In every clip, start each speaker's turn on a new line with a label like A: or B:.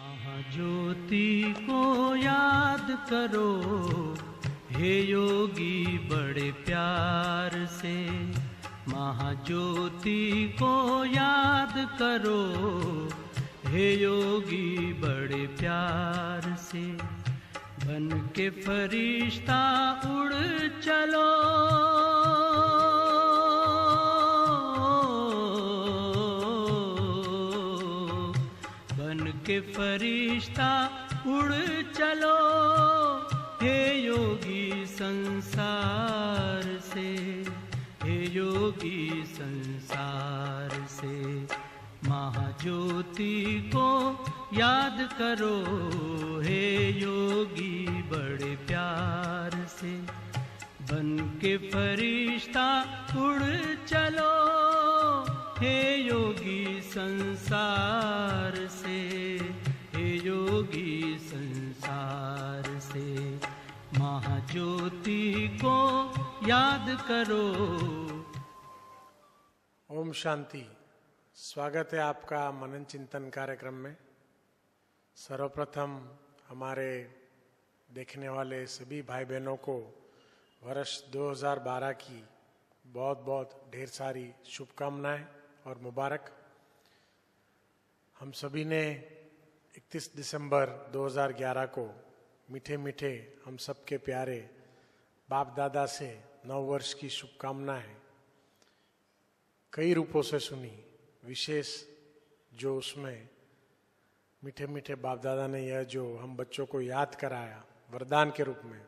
A: महाज्योति को याद करो हे योगी बड़े प्यार से। महाज्योति को याद करो हे योगी बड़े प्यार से। बन के फरिश्ता उड़ चलो के फरिश्ता उड़ चलो हे योगी संसार से। हे योगी संसार से। महाज्योति को याद करो हे योगी बड़े प्यार से। बन के फरिश्ता उड़ चलो हे योगी संसार से। हे योगी संसार से। महाज्योति को याद करो।
B: ओम शांति। स्वागत है आपका मनन चिंतन कार्यक्रम में। सर्वप्रथम हमारे देखने वाले सभी भाई बहनों को वर्ष 2012 की बहुत बहुत ढेर सारी शुभकामनाएं और मुबारक। हम सभी ने 31 दिसंबर 2011 को मीठे मीठे हम सबके प्यारे बाप दादा से 9 वर्ष की शुभकामनाएं कई रूपों से सुनी। विशेष जो उसमें मीठे मीठे बाप दादा ने यह जो हम बच्चों को याद कराया वरदान के रूप में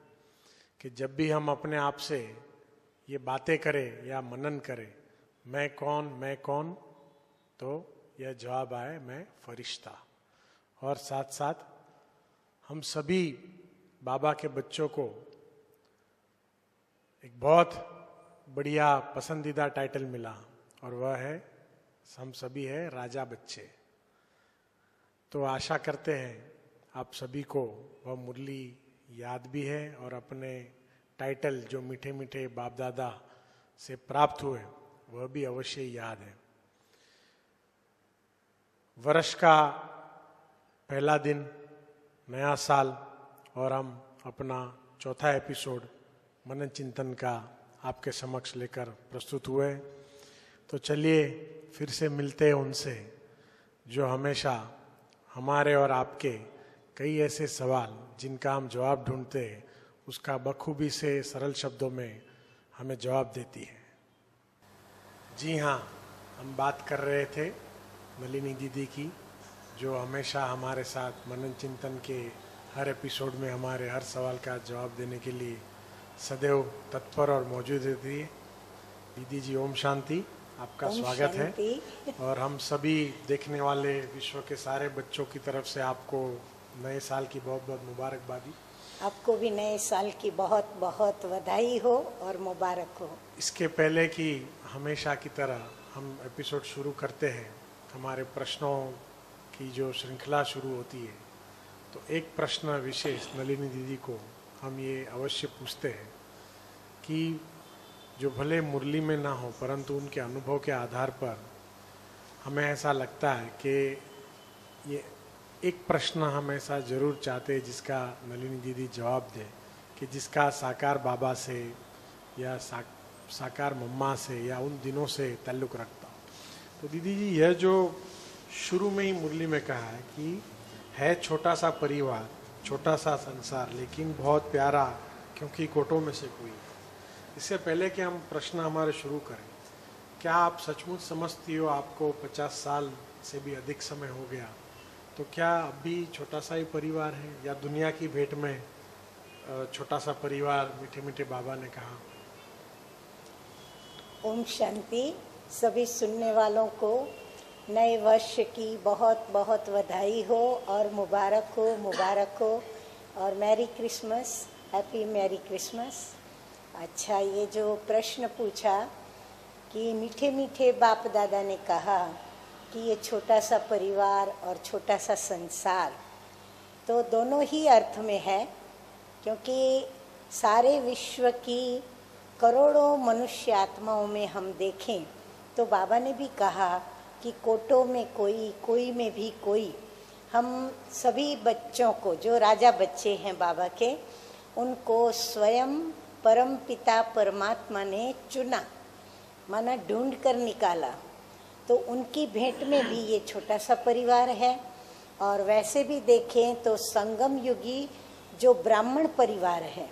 B: कि जब भी हम अपने आप से ये बातें करें या मनन करें, मैं कौन, तो यह जवाब आए मैं फरिश्ता। और साथ साथ हम सभी बाबा के बच्चों को एक बहुत बढ़िया पसंदीदा टाइटल मिला और वह है हम सभी है राजा बच्चे। तो आशा करते हैं आप सभी को वह मुरली याद भी है और अपने टाइटल जो मीठे मीठे बाप दादा से प्राप्त हुए वह भी अवश्य याद है। वर्ष का पहला दिन, नया साल, और हम अपना चौथा एपिसोड मनन चिंतन का आपके समक्ष लेकर प्रस्तुत हुए। तो चलिए फिर से मिलते हैं उनसे जो हमेशा हमारे और आपके कई ऐसे सवाल जिनका हम जवाब ढूंढते हैं उसका बखूबी से सरल शब्दों में हमें जवाब देती है। जी हाँ, हम बात कर रहे थे नलिनी दीदी की जो हमेशा हमारे साथ मनन चिंतन के हर एपिसोड में हमारे हर सवाल का जवाब देने के लिए सदैव तत्पर और मौजूद रहती है। दीदी जी ओम शांति, आपका स्वागत है। और हम सभी देखने वाले विश्व के सारे बच्चों की तरफ से आपको नए साल की बहुत बहुत मुबारकबादी।
C: आपको भी नए साल की बहुत बहुत बधाई हो और मुबारक हो।
B: इसके पहले कि हमेशा की तरह हम एपिसोड शुरू करते हैं, हमारे प्रश्नों की जो श्रृंखला शुरू होती है, तो एक प्रश्न विशेष नलिनी दीदी को हम ये अवश्य पूछते हैं कि जो भले मुरली में ना हो परंतु उनके अनुभव के आधार पर हमें ऐसा लगता है कि ये एक प्रश्न हम ऐसा जरूर चाहते हैं जिसका नलिनी दीदी जवाब दे, कि जिसका साकार बाबा से या साकार मम्मा से या उन दिनों से ताल्लुक़ रखता हो। तो दीदी जी, यह जो शुरू में ही मुरली में कहा है कि है छोटा सा परिवार, छोटा सा संसार, लेकिन बहुत प्यारा क्योंकि कोटों में से कोई। इससे पहले कि हम प्रश्न हमारे शुरू करें, क्या आप सचमुच समझती हो आपको 50 साल से भी अधिक समय हो गया, तो क्या अभी छोटा सा ही परिवार है या दुनिया की भेंट में छोटा सा परिवार मीठे मीठे बाबा ने कहा?
C: ओम शांति। सभी सुनने वालों को नए वर्ष की बहुत बहुत बधाई हो और मुबारक हो और merry Christmas, happy merry Christmas. अच्छा, ये जो प्रश्न पूछा कि मीठे मीठे बाप दादा ने कहा कि ये छोटा सा परिवार और छोटा सा संसार, तो दोनों ही अर्थ में है, क्योंकि सारे विश्व की करोड़ों मनुष्य आत्माओं में हम देखें तो बाबा ने भी कहा कि कोटों में कोई, कोई में भी कोई। हम सभी बच्चों को, जो राजा बच्चे हैं बाबा के, उनको स्वयं परम पिता परमात्मा ने चुना, माना ढूंढ कर निकाला। तो उनकी भेंट में भी ये छोटा सा परिवार है। और वैसे भी देखें तो संगम युगी जो ब्राह्मण परिवार है,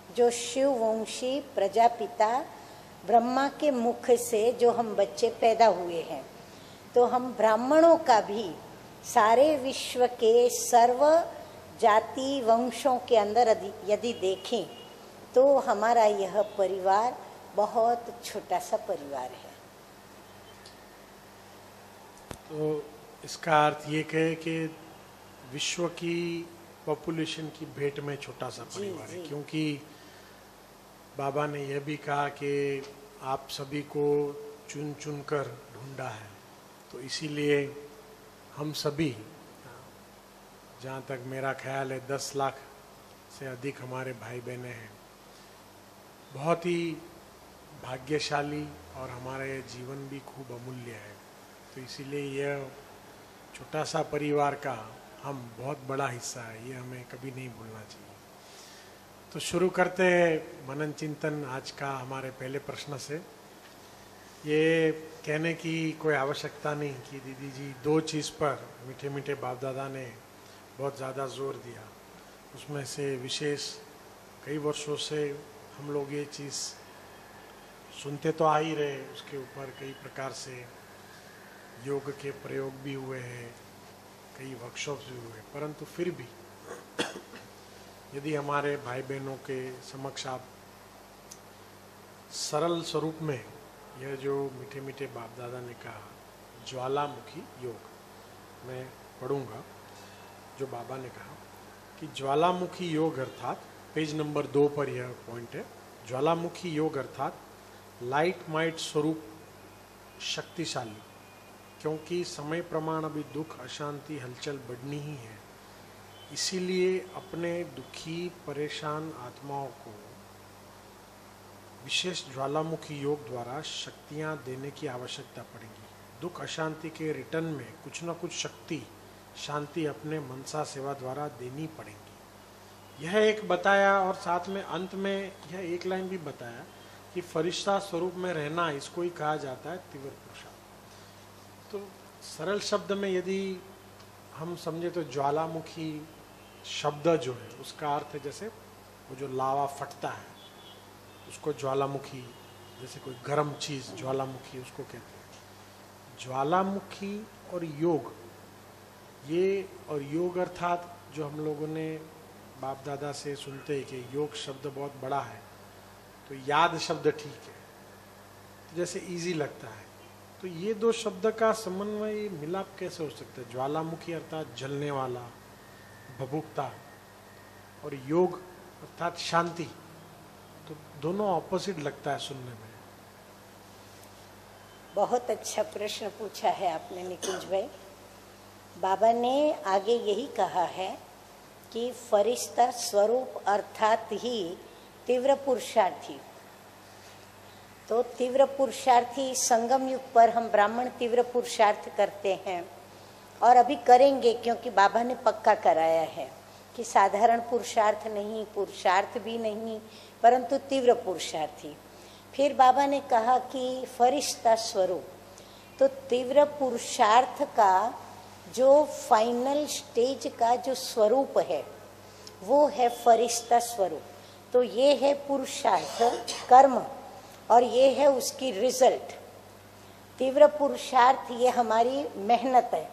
C: जो शिववंशी प्रजापिता ब्रह्मा के मुख से जो हम बच्चे पैदा हुए हैं, तो हम ब्राह्मणों का भी सारे विश्व के सर्व जाति वंशों के अंदर यदि देखें तो हमारा यह परिवार बहुत छोटा सा परिवार है।
B: तो इसका अर्थ ये कहे कि विश्व की पॉपुलेशन की भेंट में छोटा सा परिवार है, क्योंकि बाबा ने यह भी कहा कि आप सभी को चुन चुन कर ढूंढा है। तो इसीलिए हम सभी, जहाँ तक मेरा ख्याल है 10 लाख से अधिक हमारे भाई बहनें हैं, बहुत ही भाग्यशाली और हमारा ये जीवन भी खूब अमूल्य है। तो इसीलिए यह छोटा सा परिवार का हम बहुत बड़ा हिस्सा है, ये हमें कभी नहीं भूलना चाहिए। तो शुरू करते हैं मनन चिंतन आज का हमारे पहले प्रश्न से। ये कहने की कोई आवश्यकता नहीं कि दीदी जी 2 चीज़ पर मीठे मीठे बाप दादा ने बहुत ज़्यादा जोर दिया। उसमें से विशेष कई वर्षों से हम लोग ये चीज़ सुनते तो आ ही रहे, उसके ऊपर कई प्रकार से योग के प्रयोग भी हुए हैं, कई वर्कशॉप्स भी हुए, परंतु फिर भी यदि हमारे भाई बहनों के समक्ष आप सरल स्वरूप में यह जो मीठे मीठे बाप दादा ने कहा ज्वालामुखी योग, मैं पढ़ूंगा जो बाबा ने कहा कि ज्वालामुखी योग अर्थात, पेज नंबर 2 पर यह पॉइंट है, ज्वालामुखी योग अर्थात लाइट माइट स्वरूप शक्तिशाली, क्योंकि समय प्रमाण अभी दुख अशांति हलचल बढ़नी ही है, इसीलिए अपने दुखी परेशान आत्माओं को विशेष ज्वालामुखी योग द्वारा शक्तियां देने की आवश्यकता पड़ेगी। दुख अशांति के रिटर्न में कुछ न कुछ शक्ति शांति अपने मनसा सेवा द्वारा देनी पड़ेगी। यह एक बताया और साथ में अंत में यह एक लाइन भी बताया कि फरिश्ता स्वरूप में रहना, इसको ही कहा जाता है तीव्र पुरुषार्थ। तो सरल शब्द में यदि हम समझे तो ज्वालामुखी शब्द जो है उसका अर्थ है जैसे वो जो लावा फटता है उसको ज्वालामुखी, जैसे कोई गर्म चीज ज्वालामुखी उसको कहते हैं। ज्वालामुखी और योग, ये और योग अर्थात जो हम लोगों ने बाप दादा से सुनते हैं कि योग शब्द बहुत बड़ा है, तो याद शब्द ठीक है, तो जैसे इजी लगता है, तो ये 2 शब्द का समन्वय मिलाप कैसे हो सकता है? ज्वालामुखी अर्थात जलने वाला, भभुकता, और योग अर्थात शांति, तो दोनों ऑपोजिट लगता है सुनने में।
C: बहुत अच्छा प्रश्न पूछा है आपने निकुंज भाई। बाबा ने आगे यही कहा है कि फरिश्ता स्वरूप अर्थात ही तीव्र पुरुषार्थी। तो तीव्र पुरुषार्थी संगम युग पर हम ब्राह्मण तीव्र पुरुषार्थ करते हैं और अभी करेंगे, क्योंकि बाबा ने पक्का कराया है कि साधारण पुरुषार्थ नहीं, पुरुषार्थ भी नहीं, परंतु तीव्र पुरुषार्थी। फिर बाबा ने कहा कि फरिश्ता स्वरूप, तो तीव्र पुरुषार्थ का जो फाइनल स्टेज का जो स्वरूप है वो है फरिश्ता स्वरूप। तो ये है पुरुषार्थ कर्म और ये है उसकी रिजल्ट। तीव्र पुरुषार्थ ये हमारी मेहनत है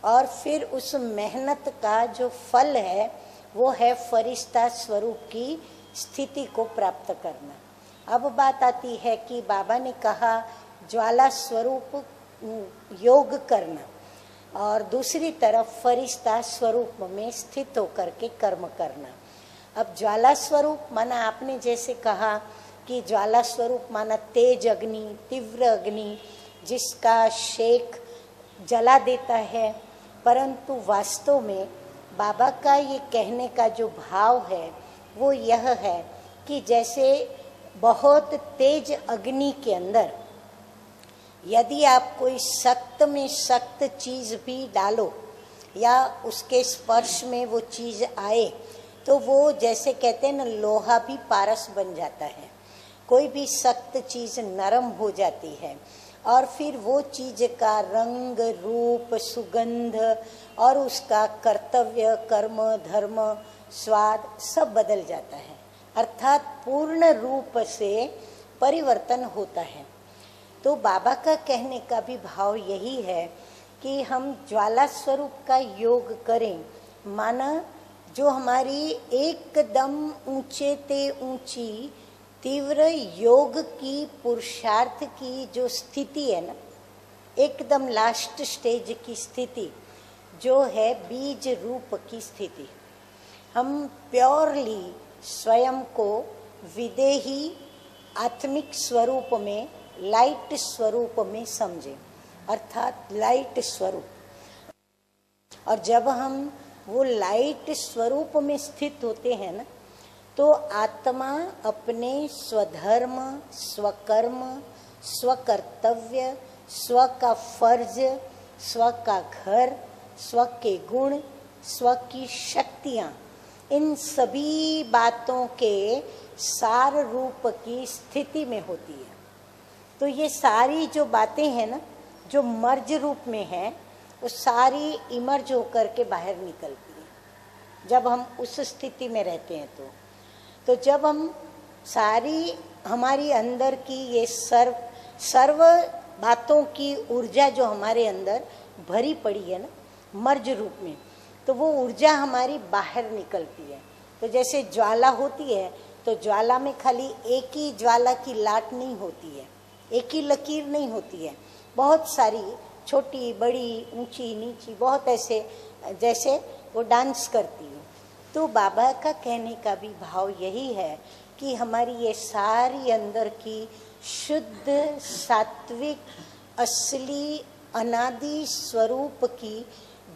C: और फिर उस मेहनत का जो फल है वो है फरिश्ता स्वरूप की स्थिति को प्राप्त करना। अब बात आती है कि बाबा ने कहा ज्वाला स्वरूप योग करना और दूसरी तरफ फरिश्ता स्वरूप में स्थित होकर के कर्म करना। अब ज्वाला स्वरूप माना आपने जैसे कहा कि ज्वाला स्वरूप माना तेज अग्नि, तीव्र अग्नि, जिसका शेक जला देता है, परंतु वास्तव में बाबा का ये कहने का जो भाव है वो यह है कि जैसे बहुत तेज अग्नि के अंदर यदि आप कोई सख्त में सख्त चीज भी डालो या उसके स्पर्श में वो चीज़ आए तो वो जैसे कहते हैं ना, लोहा भी पारस बन जाता है, कोई भी सख्त चीज़ नरम हो जाती है और फिर वो चीज़ का रंग, रूप, सुगंध और उसका कर्तव्य, कर्म, धर्म, स्वाद सब बदल जाता है, अर्थात पूर्ण रूप से परिवर्तन होता है। तो बाबा का कहने का भी भाव यही है कि हम ज्वाला स्वरूप का योग करें, माना जो हमारी एकदम ऊंचे ते ऊंची तीव्र योग की, पुरुषार्थ की जो स्थिति है ना, एकदम लास्ट स्टेज की स्थिति जो है बीज रूप की स्थिति, हम प्योरली स्वयं को विदेही आत्मिक स्वरूप में, लाइट स्वरूप में समझें, अर्थात लाइट स्वरूप। और जब हम वो लाइट स्वरूप में स्थित होते हैं ना, तो आत्मा अपने स्वधर्म, स्वकर्म, स्वकर्तव्य, स्व का फर्ज, स्व का घर, स्व के गुण, स्व की शक्तियाँ, इन सभी बातों के सार रूप की स्थिति में होती है। तो ये सारी जो बातें हैं ना, जो मर्ज रूप में है, वो सारी इमर्ज होकर के बाहर निकलती है जब हम उस स्थिति में रहते हैं। तो जब हम सारी हमारी अंदर की ये सर्व बातों की ऊर्जा जो हमारे अंदर भरी पड़ी है ना, मर्ज रूप में, तो वो ऊर्जा हमारी बाहर निकलती है। तो जैसे ज्वाला होती है, तो ज्वाला में खाली एक ही ज्वाला की लाट नहीं होती है, एक ही लकीर नहीं होती है, बहुत सारी छोटी बड़ी, ऊंची नीची, बहुत ऐसे जैसे वो डांस करती है। तो बाबा का कहने का भी भाव यही है कि हमारी ये सारी अंदर की शुद्ध, सात्विक, असली, अनादि स्वरूप की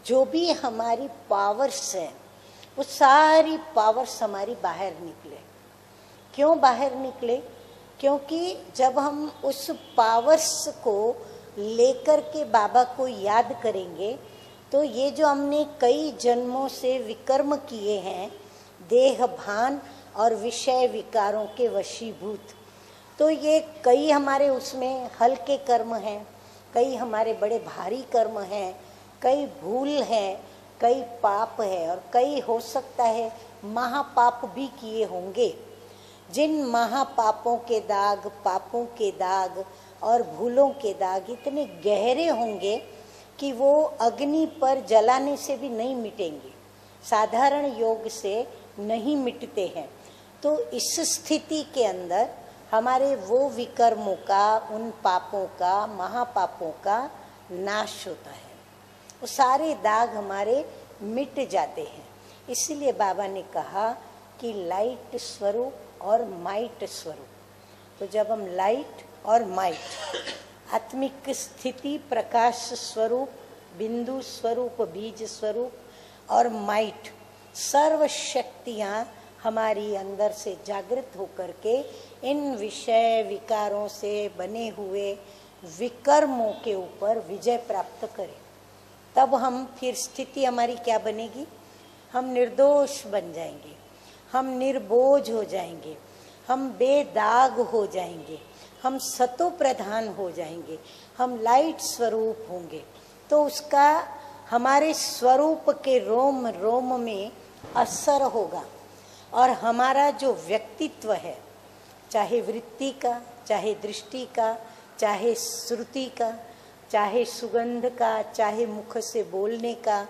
C: जो भी हमारी पावर्स है, वो सारी पावर्स हमारी बाहर निकले। क्यों बाहर निकले? क्योंकि जब हम उस पावर्स को लेकर के बाबा को याद करेंगे, तो ये जो हमने कई जन्मों से विकर्म किए हैं, देह भान और विषय विकारों के वशीभूत, तो ये कई हमारे उसमें हल्के कर्म हैं, कई हमारे बड़े भारी कर्म हैं, कई भूल है, कई पाप है, और कई हो सकता है महापाप भी किए होंगे। जिन महापापों के दाग, पापों के दाग और भूलों के दाग इतने गहरे होंगे कि वो अग्नि पर जलाने से भी नहीं मिटेंगे, साधारण योग से नहीं मिटते हैं। तो इस स्थिति के अंदर हमारे वो विकर्मों का, उन पापों का, महापापों का नाश होता है, वो सारे दाग हमारे मिट जाते हैं। इसीलिए बाबा ने कहा कि लाइट स्वरूप और माइट स्वरूप। तो जब हम लाइट और माइट, आत्मिक स्थिति, प्रकाश स्वरूप, बिंदु स्वरूप, बीज स्वरूप और माइट, सर्व शक्तियाँ हमारी अंदर से जागृत होकर के इन विषय विकारों से बने हुए विकर्मों के ऊपर विजय प्राप्त करें, तब हम फिर स्थिति हमारी क्या बनेगी? हम निर्दोष बन जाएंगे, हम निर्बोझ हो जाएंगे, हम बेदाग हो जाएंगे, हम सतो प्रधान हो जाएंगे, हम लाइट स्वरूप होंगे। तो उसका हमारे स्वरूप के रोम रोम में असर होगा और हमारा जो व्यक्तित्व है, चाहे वृत्ति का, चाहे दृष्टि का, चाहे श्रुति का, चाहे सुगंध का, चाहे मुख से बोलने का,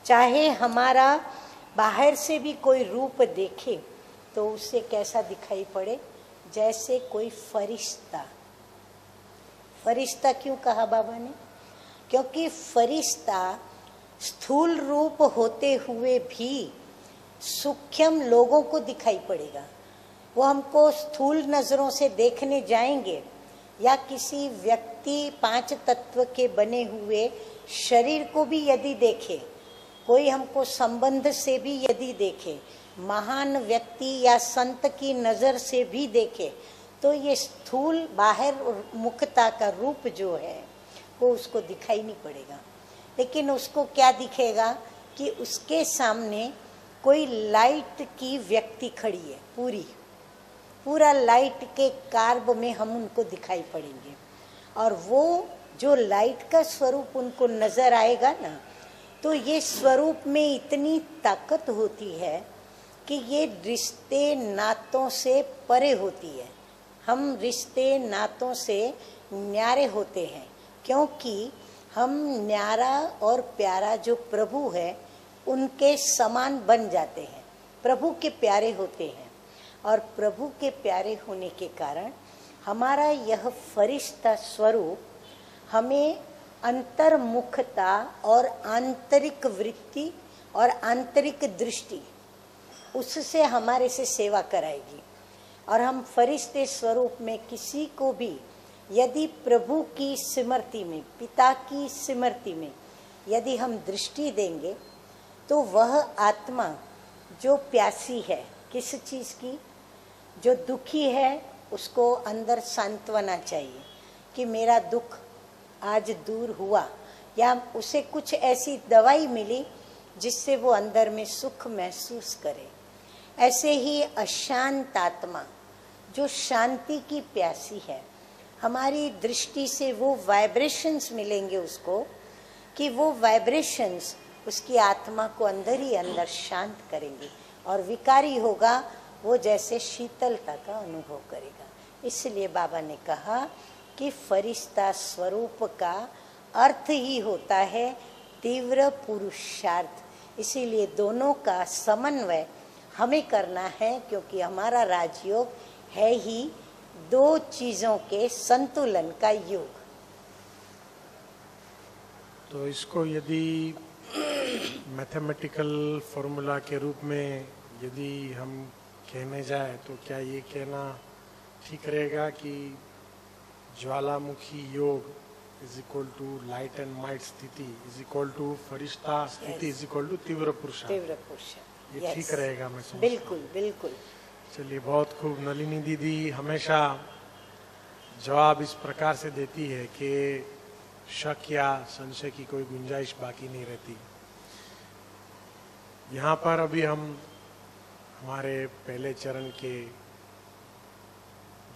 C: चाहे हमारा बाहर से भी कोई रूप देखे तो उससे कैसा दिखाई पड़े? जैसे कोई फरिश्ता। फरिश्ता क्यों कहा बाबा ने? क्योंकि फरिश्ता स्थूल रूप होते हुए भी सूक्ष्म लोगों को दिखाई पड़ेगा। वो हमको स्थूल नजरों से देखने जाएंगे या किसी व्यक्ति 5 तत्व के बने हुए शरीर को भी यदि देखे, कोई हमको संबंध से भी यदि देखे, महान व्यक्ति या संत की नज़र से भी देखे, तो ये स्थूल बाहर मुखता का रूप जो है वो उसको दिखाई नहीं पड़ेगा। लेकिन उसको क्या दिखेगा कि उसके सामने कोई लाइट की व्यक्ति खड़ी है, पूरा लाइट के कार्ब में हम उनको दिखाई पड़ेंगे, और वो जो लाइट का स्वरूप उनको नजर आएगा ना, तो ये स्वरूप में इतनी ताकत होती है कि ये रिश्ते नातों से परे होती है। हम रिश्ते नातों से न्यारे होते हैं, क्योंकि हम न्यारा और प्यारा जो प्रभु है उनके समान बन जाते हैं, प्रभु के प्यारे होते हैं। और प्रभु के प्यारे होने के कारण हमारा यह फरिश्ता स्वरूप हमें अंतर्मुखता और आंतरिक वृत्ति और आंतरिक दृष्टि, उससे हमारे से सेवा कराएगी। और हम फरिश्ते स्वरूप में किसी को भी यदि प्रभु की स्मृति में, पिता की स्मृति में यदि हम दृष्टि देंगे, तो वह आत्मा जो प्यासी है किस चीज़ की, जो दुखी है, उसको अंदर सांत्वना चाहिए कि मेरा दुख आज दूर हुआ, या उसे कुछ ऐसी दवाई मिली जिससे वो अंदर में सुख महसूस करे। ऐसे ही अशांत आत्मा जो शांति की प्यासी है, हमारी दृष्टि से वो वाइब्रेशंस मिलेंगे उसको, कि वो वाइब्रेशंस उसकी आत्मा को अंदर ही अंदर शांत करेंगे, और विकारी होगा वो जैसे शीतलता का अनुभव करेगा। इसलिए बाबा ने कहा कि फरिश्ता स्वरूप का अर्थ ही होता है तीव्र पुरुषार्थ। इसीलिए दोनों का समन्वय हमें करना है, क्योंकि हमारा राजयोग है ही दो चीजों के संतुलन का योग।
B: तो इसको यदि मैथमेटिकल फॉर्मूला के रूप में यदि हम कहने जाए, तो क्या ये कहना ठीक रहेगा कि ज्वालामुखी योग is equal to light and might स्थिति इज इक्वल टू फरिश्ता स्थिति इज इक्वल टू तीव्र पुरुष? ये ठीक रहेगा, मैं समझता हूं।
C: बिल्कुल बिल्कुल।
B: चलिए, बहुत खूब। नलिनी दीदी हमेशा जवाब इस प्रकार से देती है कि शक या संशय की कोई गुंजाइश बाकी नहीं रहती। यहाँ पर अभी हम हमारे पहले चरण के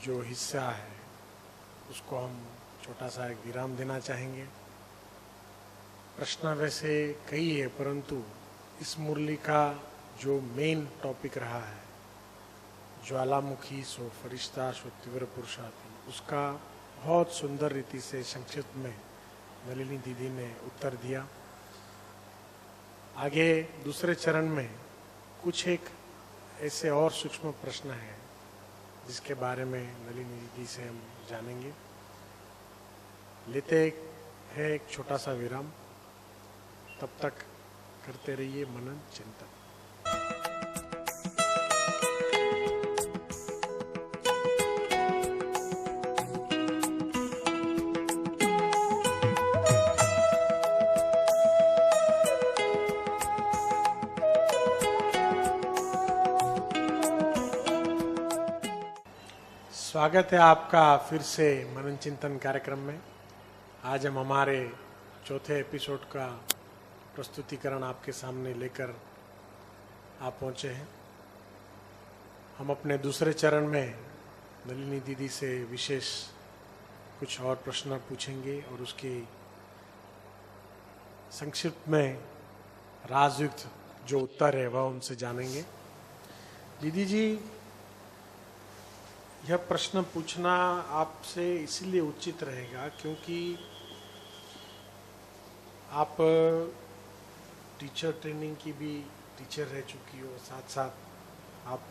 B: जो हिस्सा है उसको हम छोटा सा एक विराम देना चाहेंगे। प्रश्न वैसे कई है, परंतु इस मुरली का जो मेन टॉपिक रहा है, ज्वालामुखी सो फरिश्ता सो तीव्र पुरुषार्थी, उसका बहुत सुंदर रीति से संक्षिप्त में नलिनी दीदी ने उत्तर दिया। आगे दूसरे चरण में कुछ एक ऐसे और सूक्ष्म प्रश्न हैं जिसके बारे में नलिनी दीदी से हम जानेंगे। लेते हैं एक छोटा सा विराम, तब तक करते रहिए मनन चिंतन। स्वागत है आपका फिर से मनन चिंतन कार्यक्रम में। आज हम हमारे चौथे एपिसोड का प्रस्तुतिकरण आपके सामने लेकर आप पहुंचे हैं। हम अपने दूसरे चरण में नलिनी दीदी से विशेष कुछ और प्रश्न पूछेंगे और उसके संक्षिप्त में राजयुक्त जो उत्तर है वह उनसे जानेंगे। दीदी जी, यह प्रश्न पूछना आपसे इसलिए उचित रहेगा क्योंकि आप टीचर ट्रेनिंग की भी टीचर रह चुकी हो, साथ साथ आप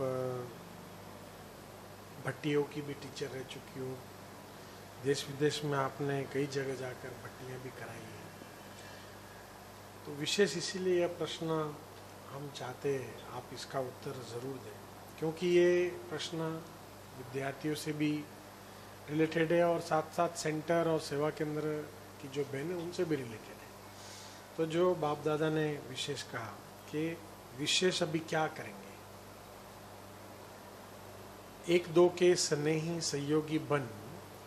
B: भट्टियों की भी टीचर रह चुकी हो। देश विदेश में आपने कई जगह जाकर भट्टियाँ भी कराई हैं। तो विशेष इसीलिए यह प्रश्न हम चाहते हैं आप इसका उत्तर ज़रूर दें, क्योंकि ये प्रश्न विद्यार्थियों से भी रिलेटेड है और साथ साथ सेंटर और सेवा केंद्र की जो बहन है उनसे भी रिलेटेड है। तो जो बाप दादा ने विशेष कहा कि विशेष अभी क्या करेंगे, एक दो के स्नेही सहयोगी बन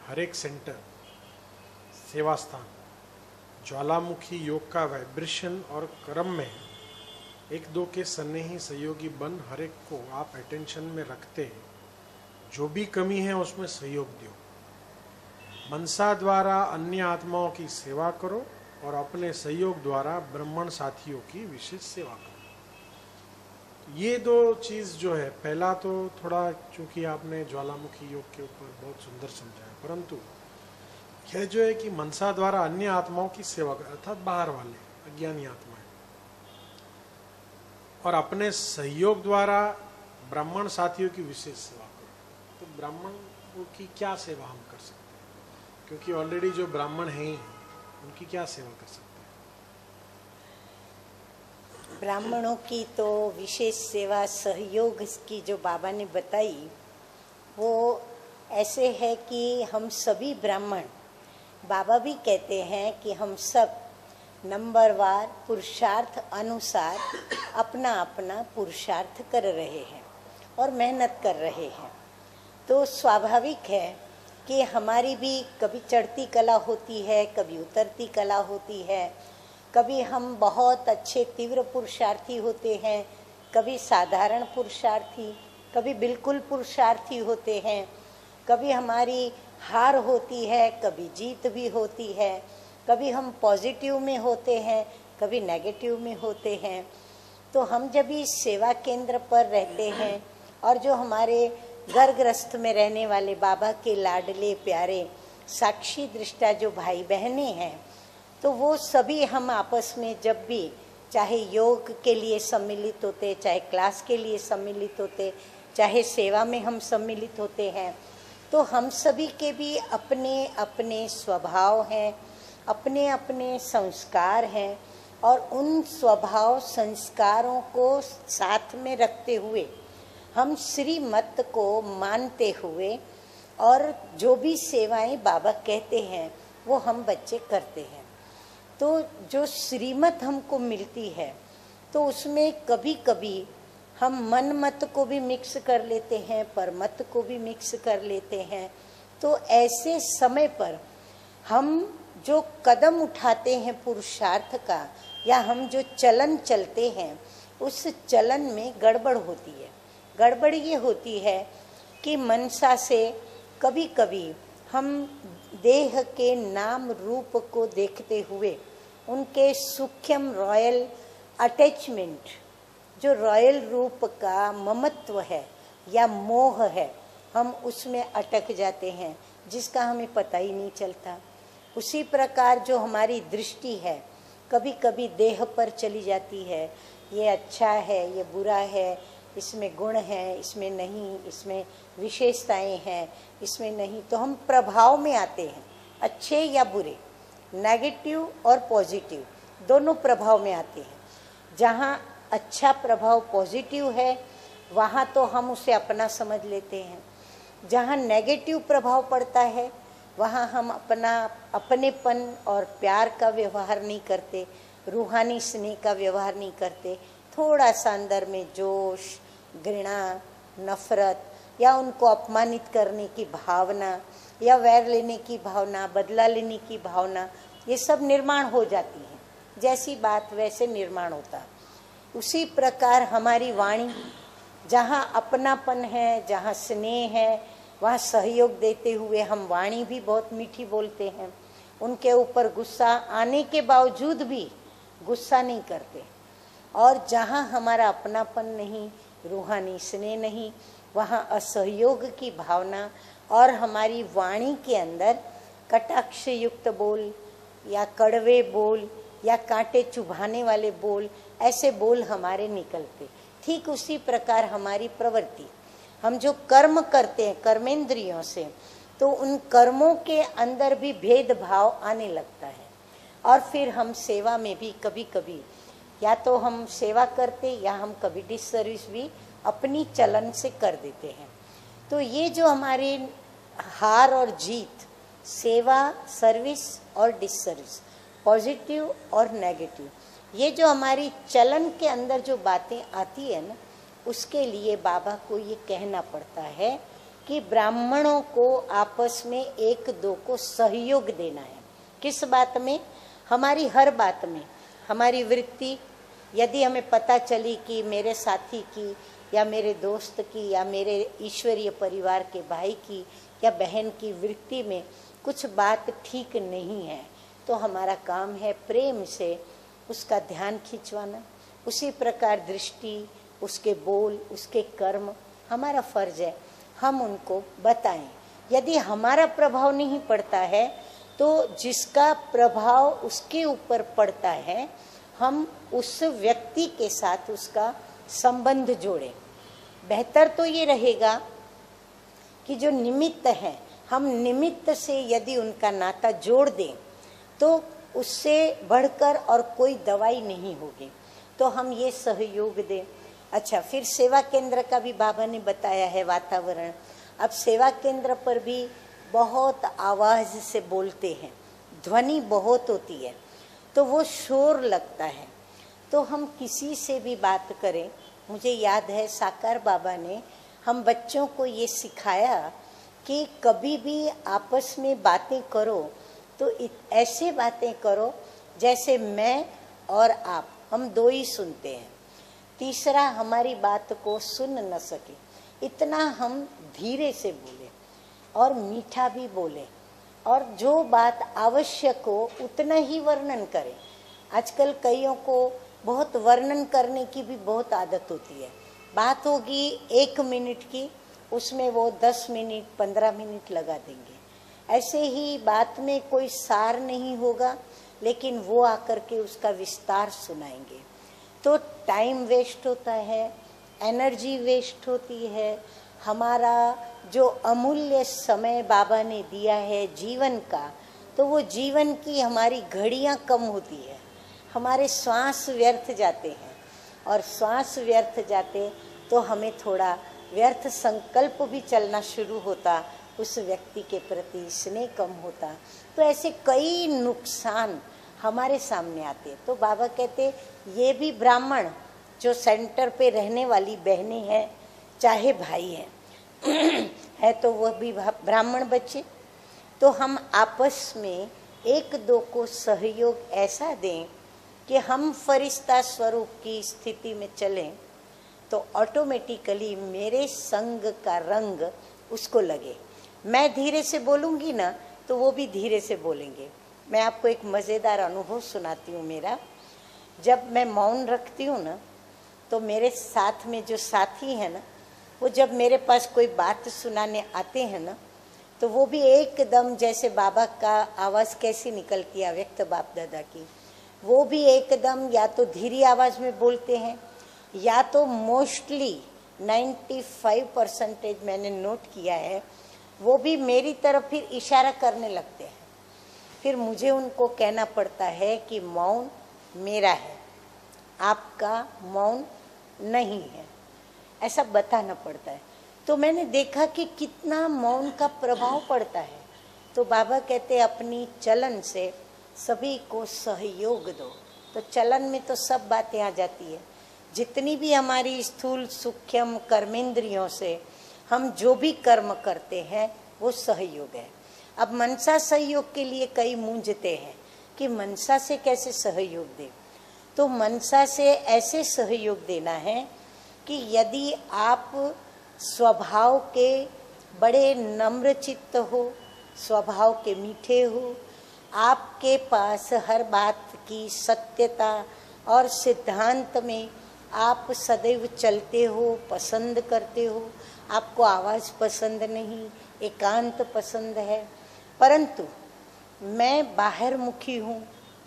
B: हर एक सेंटर सेवा स्थान ज्वालामुखी योग का वाइब्रेशन और क्रम में एक दो के स्नेही सहयोगी बन हर एक को आप अटेंशन में रखते हैं, जो भी कमी है उसमें सहयोग दो। मनसा द्वारा अन्य आत्माओं की सेवा करो और अपने सहयोग द्वारा ब्राह्मण साथियों की विशेष सेवा करो। ये दो चीज जो है, पहला तो थोड़ा चूंकि आपने ज्वालामुखी योग के ऊपर बहुत सुंदर समझाया, परंतु यह जो है कि मनसा द्वारा अन्य आत्माओं की सेवा करो, अर्थात बाहर वाले अज्ञानी आत्माएं, और अपने सहयोग द्वारा ब्राह्मण साथियों की विशेष सेवा करो। तो ब्राह्मण की क्या सेवा हम कर सकते हैं, क्योंकि ऑलरेडी जो ब्राह्मण हैं उनकी क्या सेवा कर सकते हैं?
C: ब्राह्मणों की तो विशेष सेवा सहयोग की जो बाबा ने बताई, वो ऐसे है कि हम सभी ब्राह्मण, बाबा भी कहते हैं कि हम सब नंबरवार पुरुषार्थ अनुसार अपना अपना पुरुषार्थ कर रहे हैं और मेहनत कर रहे हैं। तो स्वाभाविक है कि हमारी भी कभी चढ़ती कला होती है, कभी उतरती कला होती है, कभी हम बहुत अच्छे तीव्र पुरुषार्थी होते हैं, कभी साधारण पुरुषार्थी, कभी बिल्कुल पुरुषार्थी होते हैं, कभी हमारी हार होती है, कभी जीत भी होती है, कभी हम पॉजिटिव में होते हैं, कभी नेगेटिव में होते हैं। तो हम जब इस सेवा केंद्र पर रहते हैं और जो हमारे घर गृहस्थ में रहने वाले बाबा के लाडले प्यारे साक्षी दृष्टा जो भाई बहनें हैं, तो वो सभी हम आपस में जब भी चाहे योग के लिए सम्मिलित होते, चाहे क्लास के लिए सम्मिलित होते, चाहे सेवा में हम सम्मिलित होते हैं, तो हम सभी के भी अपने अपने स्वभाव हैं, अपने अपने संस्कार हैं, और उन स्वभाव संस्कारों को साथ में रखते हुए हम श्रीमत को मानते हुए और जो भी सेवाएं बाबा कहते हैं वो हम बच्चे करते हैं। तो जो श्रीमत हमको मिलती है तो उसमें कभी कभी हम मन मत को भी मिक्स कर लेते हैं, पर मत को भी मिक्स कर लेते हैं। तो ऐसे समय पर हम जो कदम उठाते हैं पुरुषार्थ का, या हम जो चलन चलते हैं, उस चलन में गड़बड़ होती है। गड़बड़ ये होती है कि मनसा से कभी कभी हम देह के नाम रूप को देखते हुए उनके सूक्ष्म रॉयल अटैचमेंट, जो रॉयल रूप का ममत्व है या मोह है, हम उसमें अटक जाते हैं जिसका हमें पता ही नहीं चलता। उसी प्रकार जो हमारी दृष्टि है कभी कभी देह पर चली जाती है, ये अच्छा है, ये बुरा है, इसमें गुण है, इसमें नहीं, इसमें विशेषताएं हैं, इसमें नहीं, तो हम प्रभाव में आते हैं, अच्छे या बुरे, नेगेटिव और पॉजिटिव दोनों प्रभाव में आते हैं। जहाँ अच्छा प्रभाव पॉजिटिव है वहाँ तो हम उसे अपना समझ लेते हैं, जहाँ नेगेटिव प्रभाव पड़ता है वहाँ हम अपना अपनेपन और प्यार का व्यवहार नहीं करते, रूहानी स्नेह का व्यवहार नहीं करते। थोड़ा सा अंदर में जोश, घृणा, नफरत या उनको अपमानित करने की भावना या वैर लेने की भावना, बदला लेने की भावना, ये सब निर्माण हो जाती है। जैसी बात वैसे निर्माण होता। उसी प्रकार हमारी वाणी, जहाँ अपनापन है, जहाँ स्नेह है, वहाँ सहयोग देते हुए हम वाणी भी बहुत मीठी बोलते हैं। उनके ऊपर गुस्सा आने के बावजूद भी गुस्सा नहीं करते। और जहाँ हमारा अपनापन नहीं, रूहानी स्नेह नहीं, वहाँ असहयोग की भावना और हमारी वाणी के अंदर कटाक्ष युक्त बोल या कड़वे बोल या कांटे चुभाने वाले बोल, ऐसे बोल हमारे निकलते। ठीक उसी प्रकार हमारी प्रवृत्ति, हम जो कर्म करते हैं कर्मेंद्रियों से, तो उन कर्मों के अंदर भी भेदभाव आने लगता है। और फिर हम सेवा में भी कभी कभी या तो हम सेवा करते या हम कभी डिससर्विस भी अपनी चलन से कर देते हैं। तो ये जो हमारे हार और जीत, सेवा, सर्विस और डिससर्विस, पॉजिटिव और नेगेटिव, ये जो हमारी चलन के अंदर जो बातें आती है ना, उसके लिए बाबा को ये कहना पड़ता है कि ब्राह्मणों को आपस में एक दो को सहयोग देना है। किस बात में? हमारी हर बात में, हमारी वृत्ति, यदि हमें पता चली कि मेरे साथी की या मेरे दोस्त की या मेरे ईश्वरीय परिवार के भाई की या बहन की वृत्ति में कुछ बात ठीक नहीं है, तो हमारा काम है प्रेम से उसका ध्यान खिंचवाना। उसी प्रकार दृष्टि, उसके बोल, उसके कर्म, हमारा फर्ज है हम उनको बताएं। यदि हमारा प्रभाव नहीं पड़ता है तो जिसका प्रभाव उसके ऊपर पड़ता है हम उस व्यक्ति के साथ उसका संबंध जोड़ें। बेहतर तो ये रहेगा कि जो निमित्त है हम निमित्त से यदि उनका नाता जोड़ दें तो उससे बढ़कर और कोई दवाई नहीं होगी, तो हम ये सहयोग दें। अच्छा, फिर सेवा केंद्र का भी बाबा ने बताया है वातावरण। अब सेवा केंद्र पर भी बहुत आवाज़ से बोलते हैं, ध्वनि बहुत होती है, तो वो शोर लगता है। तो हम किसी से भी बात करें, मुझे याद है साकार बाबा ने हम बच्चों को ये सिखाया कि कभी भी आपस में बातें करो तो ऐसे बातें करो जैसे मैं और आप, हम दो ही सुनते हैं, तीसरा हमारी बात को सुन न सके, इतना हम धीरे से बोले और मीठा भी बोले और जो बात आवश्यक हो उतना ही वर्णन करें। आजकल कईयों को बहुत वर्णन करने की भी बहुत आदत होती है। बात होगी 1 मिनट की, उसमें वो 10 मिनट 15 मिनट लगा देंगे। ऐसे ही बात में कोई सार नहीं होगा, लेकिन वो आकर के उसका विस्तार सुनाएंगे, तो टाइम वेस्ट होता है, एनर्जी वेस्ट होती है। हमारा जो अमूल्य समय बाबा ने दिया है जीवन का, तो वो जीवन की हमारी घड़ियां कम होती है, हमारे श्वास व्यर्थ जाते हैं, और श्वास व्यर्थ जाते तो हमें थोड़ा व्यर्थ संकल्प भी चलना शुरू होता, उस व्यक्ति के प्रति स्नेह कम होता। तो ऐसे कई नुकसान हमारे सामने आते। तो बाबा कहते ये भी ब्राह्मण जो सेंटर पे रहने वाली बहनें हैं चाहे भाई हैं है तो वह भी ब्राह्मण बच्चे, तो हम आपस में एक दो को सहयोग ऐसा दें कि हम फरिश्ता स्वरूप की स्थिति में चलें, तो ऑटोमेटिकली मेरे संग का रंग उसको लगे। मैं धीरे से बोलूँगी ना तो वो भी धीरे से बोलेंगे। मैं आपको एक मज़ेदार अनुभव सुनाती हूँ मेरा। जब मैं मौन रखती हूँ ना, तो मेरे साथ में जो साथी है ना, वो जब मेरे पास कोई बात सुनाने आते हैं ना, तो वो भी एकदम जैसे बाबा का आवाज़ कैसी निकलती है व्यक्त बाप दादा की, वो भी एकदम या तो धीरी आवाज़ में बोलते हैं या तो मोस्टली 95% मैंने नोट किया है वो भी मेरी तरफ फिर इशारा करने लगते हैं। फिर मुझे उनको कहना पड़ता है कि मौन मेरा है, आपका मौन नहीं है, ऐसा बताना पड़ता है। तो मैंने देखा कि कितना मौन का प्रभाव पड़ता है। तो बाबा कहते अपनी चलन से सभी को सहयोग दो। तो चलन में तो सब बातें आ जाती है, जितनी भी हमारी स्थूल सूक्ष्म कर्मेंद्रियों से हम जो भी कर्म करते हैं वो सहयोग है। अब मनसा सहयोग के लिए कई मूंझते हैं कि मनसा से कैसे सहयोग दें। तो मनसा से ऐसे सहयोग देना है कि यदि आप स्वभाव के बड़े नम्र चित्त हो, स्वभाव के मीठे हो, आपके पास हर बात की सत्यता और सिद्धांत में आप सदैव चलते हो, पसंद करते हो, आपको आवाज़ पसंद नहीं, एकांत पसंद है, परंतु मैं बाहर मुखी हूँ,